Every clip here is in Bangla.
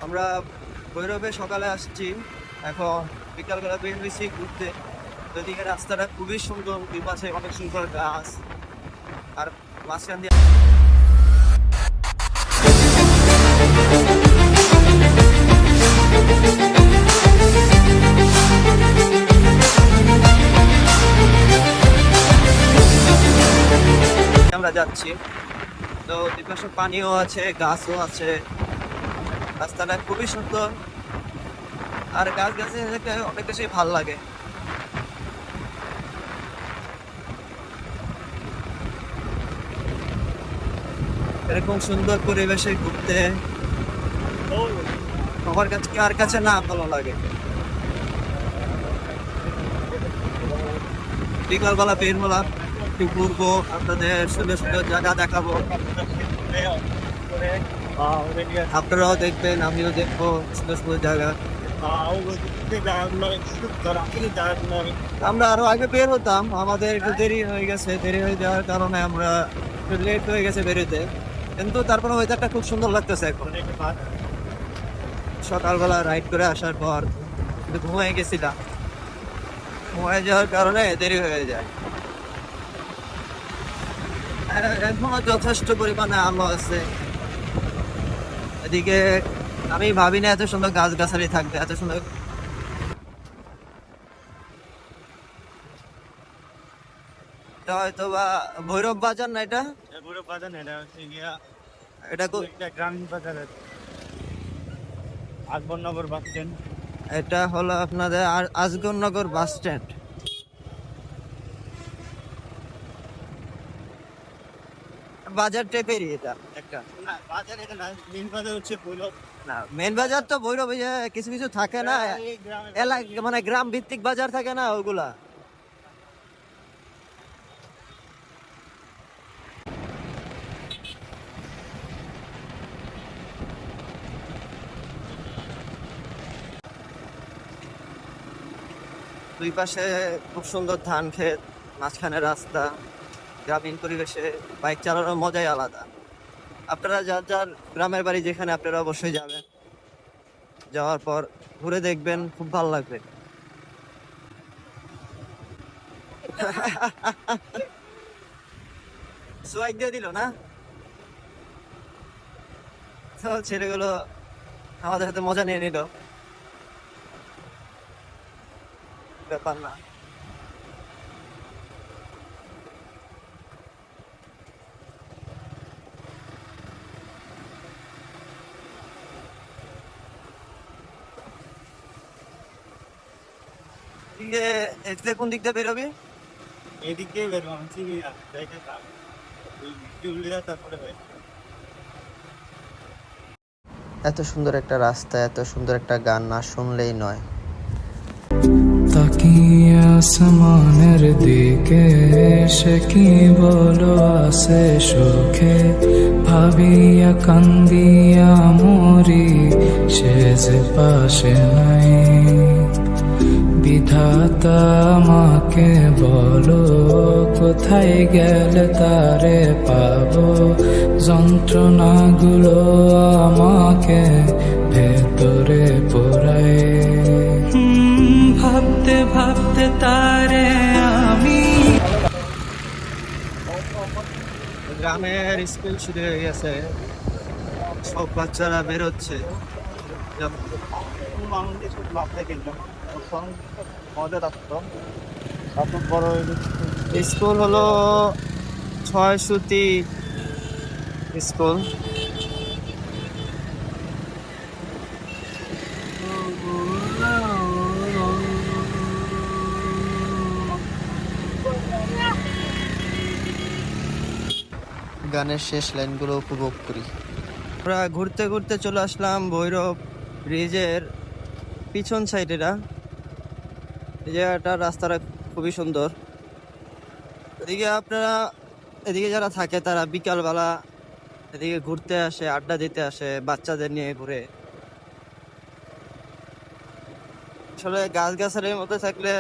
আমরা ভৈরবে সকালে আসছি, এখন বিকালবেলা বের হয়েছি ঘুরতে। ওইদিকে রাস্তাটা খুবই সুন্দর, দুই পাশে অনেক সুন্দর গাছ, আর মাঝখান দিয়ে আমরা যাচ্ছি। তো দুই পাশে পানিও আছে, গাছও আছে, রাস্তাটা খুবই সুন্দর, আর গাছ গাছে দেখতে অনেক বেশি ভালো লাগে। এরকম সুন্দর পরিবেশে ঘুরতে আমার কাছে কার কাছে না ভালো লাগে। বিকালবেলা বের হলাম, একটু ঘুরবো, আপনাদের সুন্দর সুন্দর জায়গা দেখাবো, আপনারাও দেখবেন, আমিও দেখবো সুন্দর সুন্দর জায়গা। আমরা আরো আগে বের হতাম, আমাদের একটু দেরি হয়ে গেছে, দেরি হয়ে যাওয়ার কারণে আমরা একটু লেট হয়ে গেছে বেরোতে, কিন্তু তারপরে ওয়েদারটা খুব সুন্দর লাগতেছে এখন। সকালবেলা রাইড করে আসার পর একটু ঘুমিয়ে গেছিলাম, ঘুমিয়ে যাওয়ার কারণে দেরি হয়ে যায়। এখনো যথেষ্ট পরিমাণে আলো আছে এদিকে। আমি ভাবি না এত সুন্দর গাছগাছালি থাকবে, এত সুন্দর। এটা হয়তো বা ভৈরব বাজার না, এটা ভৈরব বাজার না, এটা হচ্ছে গিয়া এটা এটা গ্রামীণ বাজারের আকবরনগর বাস স্ট্যান্ড। এটা হলো আপনাদের আজগরনগর বাস স্ট্যান্ড। বাজার টাইপেরই এটা একটা। না বাজার এটা না, মেন বাজার হচ্ছে ভৈরব। না, মেন বাজার তো ভৈরব, এই যে কিছু কিছু থাকে না এই গ্রামের এলাকা, মানে গ্রাম ভিত্তিক বাজার থাকে না ওগুলা। দুই পাশে খুব সুন্দর ধান ক্ষেত, মাঝখানে রাস্তা, গ্রামীণ পরিবেশে বাইক চালানোর মজাই আলাদা। আপনারা যার যার গ্রামের বাড়ি যেখানে, আপনারা অবশ্যই যাবেন, যাওয়ার পর ঘুরে দেখবেন, খুব ভালো লাগবে। সোয়াগ দিয়ে দিল না, তো ছেলেগুলো আমাদের হাতে মজা নিয়ে নিল, ব্যাপার না। এদিকে এদিকে কোন দিক দিয়ে বেরোবি? এদিক দিয়ে বেরো, আমি চিনি না জায়গা, তারপরে এত সুন্দর একটা রাস্তা, এত সুন্দর একটা গান না শুনলেই নয়। তাকিয়ে আসমানের দিকে, সে কি বলো আসে সুখে, ভাবিয়া কান্দিয়া মরি, সে যে পাশে নাই। বিধাতা আমাকে বলো, কোথায় গেলে তারে পাবো, যন্ত্রণাগুলো আমাকে ভেতরে পোড়ায়। ভাবতে ভাবতে তারে আমি। গ্রামের স্কুল শুরু হয়ে গেছে, সব বাচ্চারা বেরোচ্ছে। মজা লাগতো। তারপর বড় হয়ে স্কুল হলো 6 সুতি স্কুল। গানের শেষ লাইনগুলো উপভোগ করি। আমরা ঘুরতে ঘুরতে চলে আসলাম ভৈরব ব্রিজের পিছন সাইডেরা। এই জায়গাটা, রাস্তাটা খুবই সুন্দর। এদিকে আপনারা, এদিকে যারা থাকে তারা বিকালবেলা এদিকে ঘুরতে আসে, আড্ডা দিতে আসে, বাচ্চাদের নিয়ে ঘুরে। আসলে গাছগাছালির মধ্যে থাকলে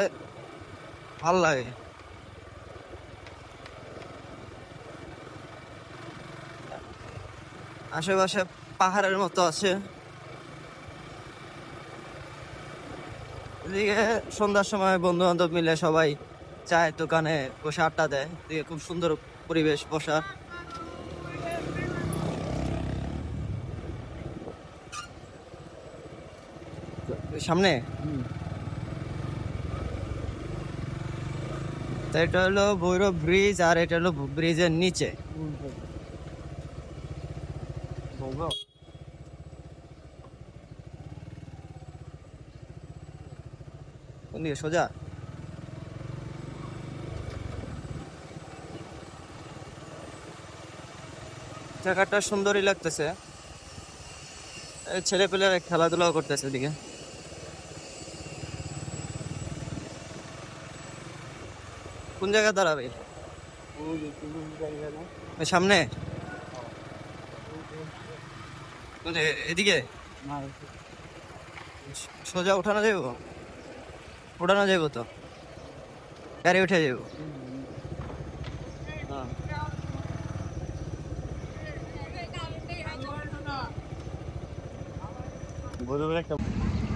ভালো লাগে। আশেপাশে পাহাড়ের মতো আছে। এদিকে সন্ধ্যার সময় বন্ধু বান্ধব মিলে সবাই চায়ের দোকানে বসে আড্ডা দেয়, এদিকে খুব সুন্দর পরিবেশ বসার। সামনে তো এটা হলো ভৈরব ব্রিজ, আর এটা হলো ব্রিজের নিচে। কোন দিকে সোজা? জায়গাটা সুন্দরই লাগতেছে, ছেলে পেলে খেলাধুলাও করতেছে এদিকে। কোন জায়গায় দাঁড়াবে? ওই সামনে? এদিকে সোজা উঠানো যাইব? উঠানো যাইব তো, গাড়ি উঠে যাইব।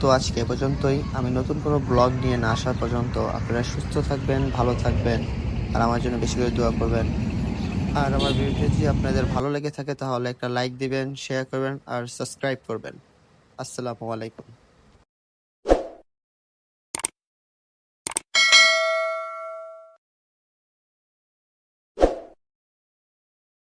তো আজকে এ পর্যন্তই। আমি নতুন কোনো ব্লগ নিয়ে না আসা পর্যন্ত আপনারা সুস্থ থাকবেন, ভালো থাকবেন, আর আমার জন্য বেশি করে দোয়া করবেন। আর আমার ভিডিওটি যদি আপনাদের ভালো লেগে থাকে তাহলে একটা লাইক দিবেন, শেয়ার করবেন আর সাবস্ক্রাইব করবেন। আসসালামু আলাইকুম।